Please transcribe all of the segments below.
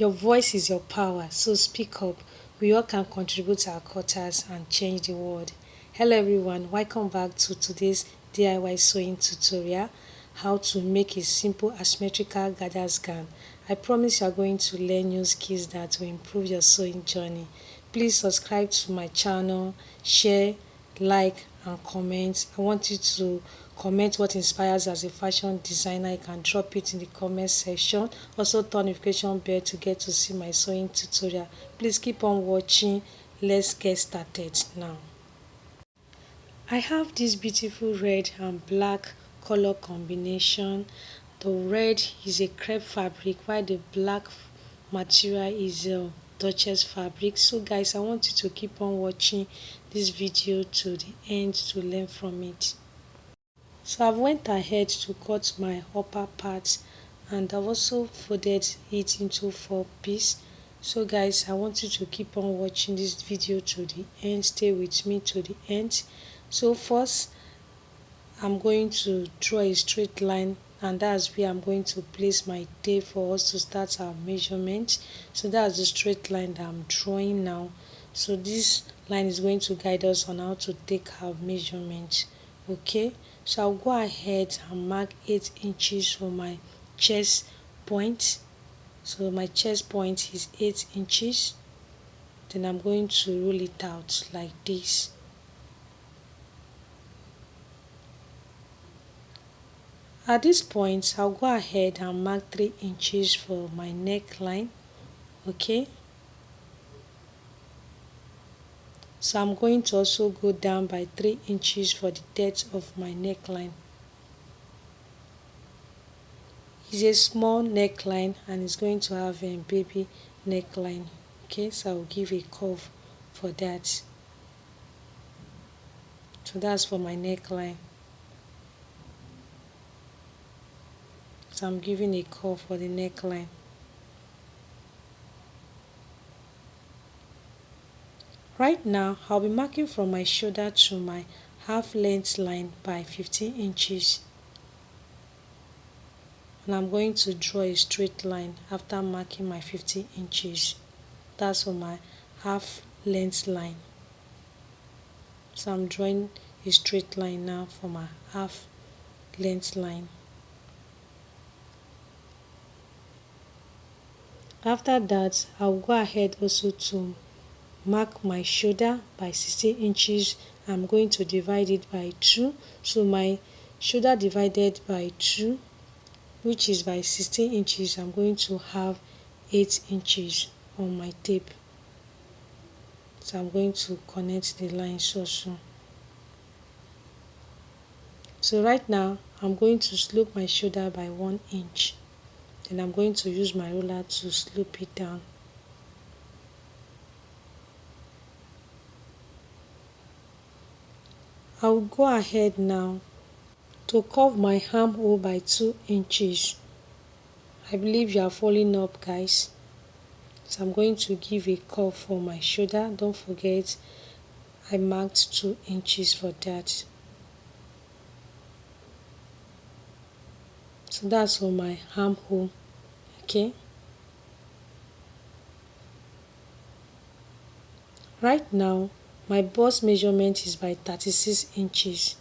Your voice is your power, so speak up. We all can contribute to our quarters and change the world. Hello everyone, welcome back to today's DIY sewing tutorial, how to make a simple asymmetrical gathers gown. I promise you are going to learn new skills that will improve your sewing journey. Please subscribe to my channel, share, like and comment. I want you to comment what inspires you as a fashion designer. You can drop it in the comment section. Also turn notification bell to get to see my sewing tutorial. Please keep on watching. Let's get started now. I have this beautiful red and black color combination. The red is a crepe fabric while the black material is a Duchess fabric. So guys, I want you to keep on watching this video to the end to learn from it. So I've went ahead to cut my upper part and I've also folded it into 4 pieces. So guys, I want you to keep on watching this video to the end. Stay with me to the end. So first, I'm going to draw a straight line, and that's where I'm going to place my tape for us to start our measurement. So that's the straight line that I'm drawing now. So this line is going to guide us on how to take our measurement. Okay, so I'll go ahead and mark 8 inches for my chest point. So my chest point is 8 inches. Then I'm going to roll it out like this. At this point, I'll go ahead and mark 3 inches for my neckline. Okay, so I'm going to also go down by 3 inches for the depth of my neckline. It's a small neckline and it's going to have a baby neckline. Okay, so I'll give a curve for that. So that's for my neckline. So I'm giving a curve for the neckline. Right now, I'll be marking from my shoulder to my half length line by 15 inches. And I'm going to draw a straight line after marking my 15 inches. That's for my half length line. So I'm drawing a straight line now for my half length line. After that, I'll go ahead also to mark my shoulder by 16 inches. I'm going to divide it by 2. So my shoulder divided by 2, which is by 16 inches, I'm going to have 8 inches on my tape. So I'm going to connect the lines also. So right now, I'm going to slope my shoulder by 1 inch. Then I'm going to use my ruler to slope it down. I'll go ahead now to curve my armhole by 2 inches. I believe you are following up, guys. So I'm going to give a curve for my shoulder. Don't forget, I marked 2 inches for that. So that's for my armhole. Okay. Right now, my bust measurement is by 36 inches.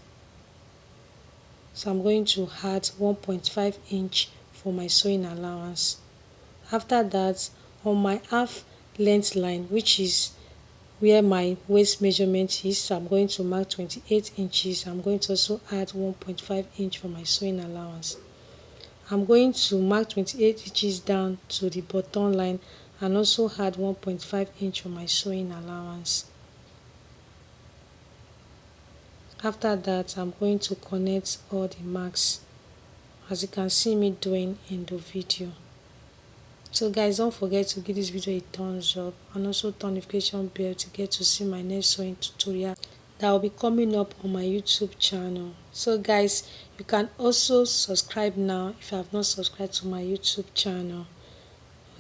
So I'm going to add 1.5 inch for my sewing allowance. After that, on my half length line, which is where my waist measurement is, so I'm going to mark 28 inches. I'm going to also add 1.5 inch for my sewing allowance. I'm going to mark 28 inches down to the bottom line and also add 1.5 inch for my sewing allowance. After that, I'm going to connect all the marks, as you can see me doing in the video. So guys, don't forget to give this video a thumbs up and also turn notification bell to get to see my next sewing tutorial that will be coming up on my YouTube channel. So guys, you can also subscribe now if you have not subscribed to my YouTube channel.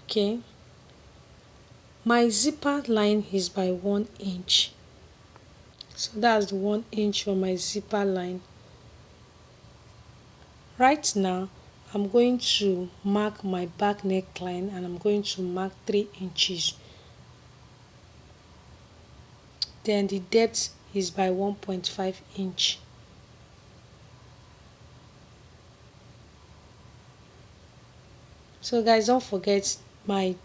Okay, my zipper line is by 1 inch. So that's the 1 inch for my zipper line. Right now, I'm going to mark my back neckline and I'm going to mark 3 inches. Then the depth is by 1.5 inch. So guys, don't forget my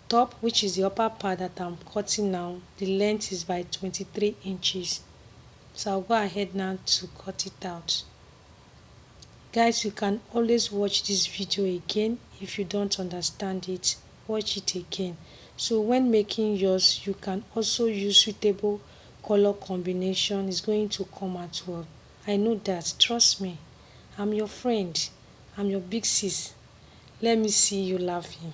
top, which is the upper part that I'm cutting now, the length is by 23 inches. So I'll go ahead now to cut it out. Guys, you can always watch this video again. If you don't understand it, watch it again. So when making yours, you can also use suitable color combination. It's going to come out well. I know that, trust me. I'm your friend. I'm your big sis. Let me see you laughing.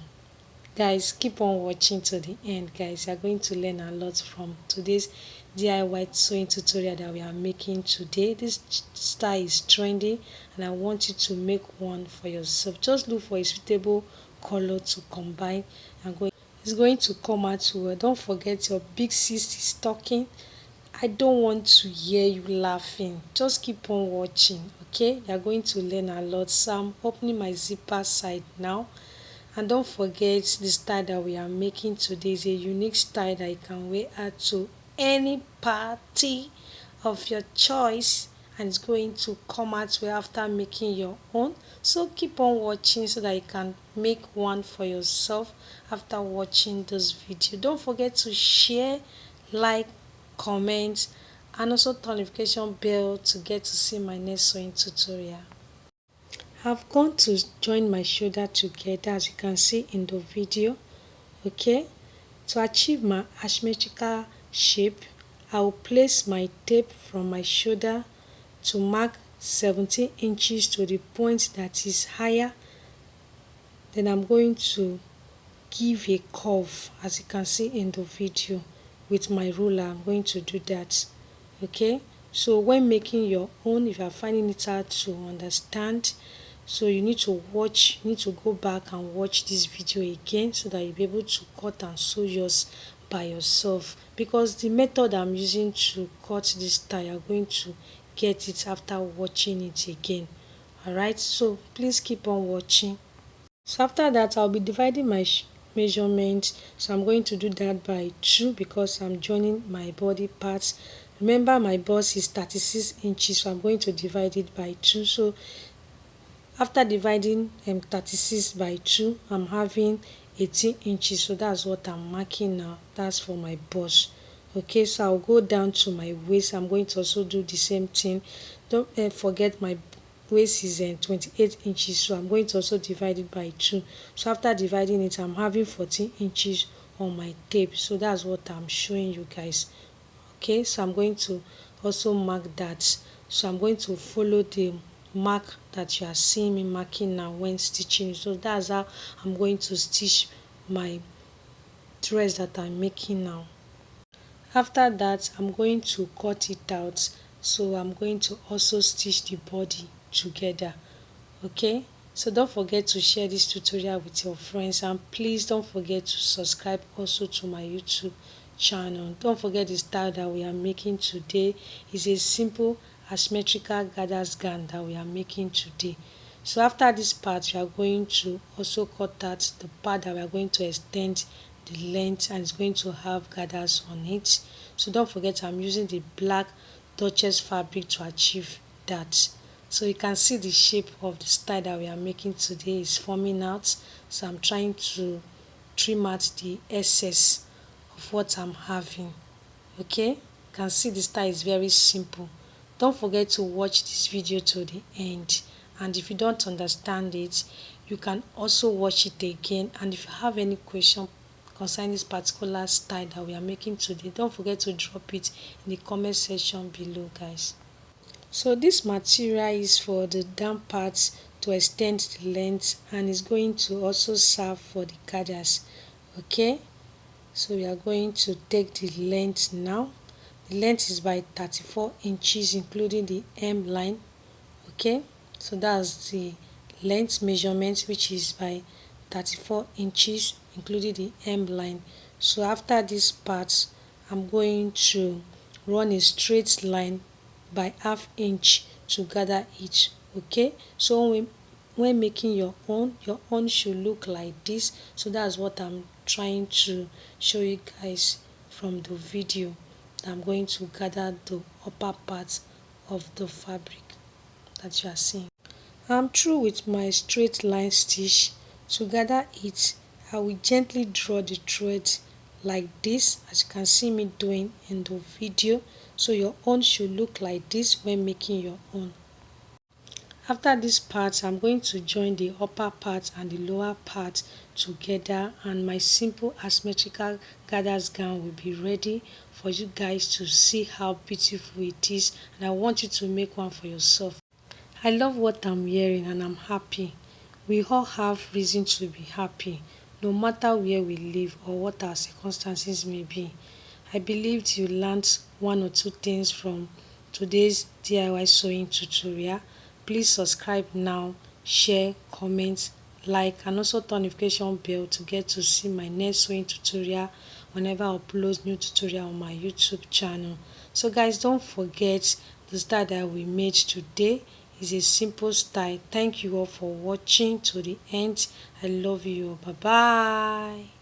Guys, keep on watching to the end. Guys, you're going to learn a lot from today's DIY sewing tutorial that we are making today. This style is trendy and I want you to make one for yourself. Just look for a suitable color to combine and it's going to come out well. Don't forget your big sis is talking. I don't want to hear you laughing. Just keep on watching, okay? You're going to learn a lot. So I'm opening my zipper side now. And don't forget the style that we are making today is a unique style that you can wear out to any party of your choice and it's going to come out well after making your own. So keep on watching so that you can make one for yourself after watching this video. Don't forget to share, like, comment and also turn notification bell to get to see my next sewing tutorial. I've gone to join my shoulder together as you can see in the video. Okay, to achieve my asymmetrical shape, I will place my tape from my shoulder to mark 17 inches to the point that is higher. Then I'm going to give a curve as you can see in the video with my ruler. I'm going to do that. Okay, so when making your own, if you are finding it hard to understand, so you need to go back and watch this video again so that you'll be able to cut and sew yours by yourself, because the method I'm using to cut this style, you're going to get it after watching it again. Alright, so please keep on watching. So after that, I'll be dividing my measurement. So I'm going to do that by 2 because I'm joining my body parts. Remember my bust is 36 inches, so I'm going to divide it by 2. So after dividing 36 by 2, I'm having 18 inches. So that's what I'm marking now. That's for my bust. Okay, so I'll go down to my waist. I'm going to also do the same thing. Don't forget my waist is 28 inches, so I'm going to also divide it by 2. So after dividing it, I'm having 14 inches on my tape. So that's what I'm showing you guys. Okay, so I'm going to also mark that. So I'm going to follow the mark that you are seeing me marking now when stitching. So that's how I'm going to stitch my dress that I'm making now. After that, I'm going to cut it out. So I'm going to also stitch the body together. Okay, so don't forget to share this tutorial with your friends and please don't forget to subscribe also to my YouTube channel. Don't forget the style that we are making today is a simple asymmetrical gathers gown that we are making today. So after this part, we are going to also cut out the part that we are going to extend the length and it's going to have gathers on it. So don't forget I'm using the black Duchess fabric to achieve that. So you can see the shape of the style that we are making today is forming out. So I'm trying to trim out the excess of what I'm having. Okay, you can see the style is very simple. Don't forget to watch this video to the end, and if you don't understand it, you can also watch it again. And if you have any question concerning this particular style that we are making today, don't forget to drop it in the comment section below, guys. So this material is for the down parts to extend the length and is going to also serve for the gathers. Okay, so we are going to take the length now. The length is by 34 inches including the hem line. Okay, so that's the length measurement, which is by 34 inches including the hem line. So after this part, I'm going to run a straight line by ½ inch to gather it. Okay, so when we when making your own should look like this. So that's what I'm trying to show you guys from the video. I'm going to gather the upper part of the fabric that you are seeing. I'm through with my straight line stitch. To gather it, I will gently draw the thread like this, as you can see me doing in the video. So your own should look like this when making your own. After this part, I'm going to join the upper part and the lower part together, and my simple asymmetrical gathers gown will be ready for you guys to see how beautiful it is, and I want you to make one for yourself. I love what I'm wearing and I'm happy. We all have reason to be happy, no matter where we live or what our circumstances may be. I believed you learned one or two things from today's DIY sewing tutorial. Please subscribe now, share, comment, like, and also turn notification bell to get to see my next sewing tutorial whenever I upload new tutorial on my YouTube channel. So guys, don't forget the style that we made today is a simple style. Thank you all for watching to the end. I love you. Bye bye.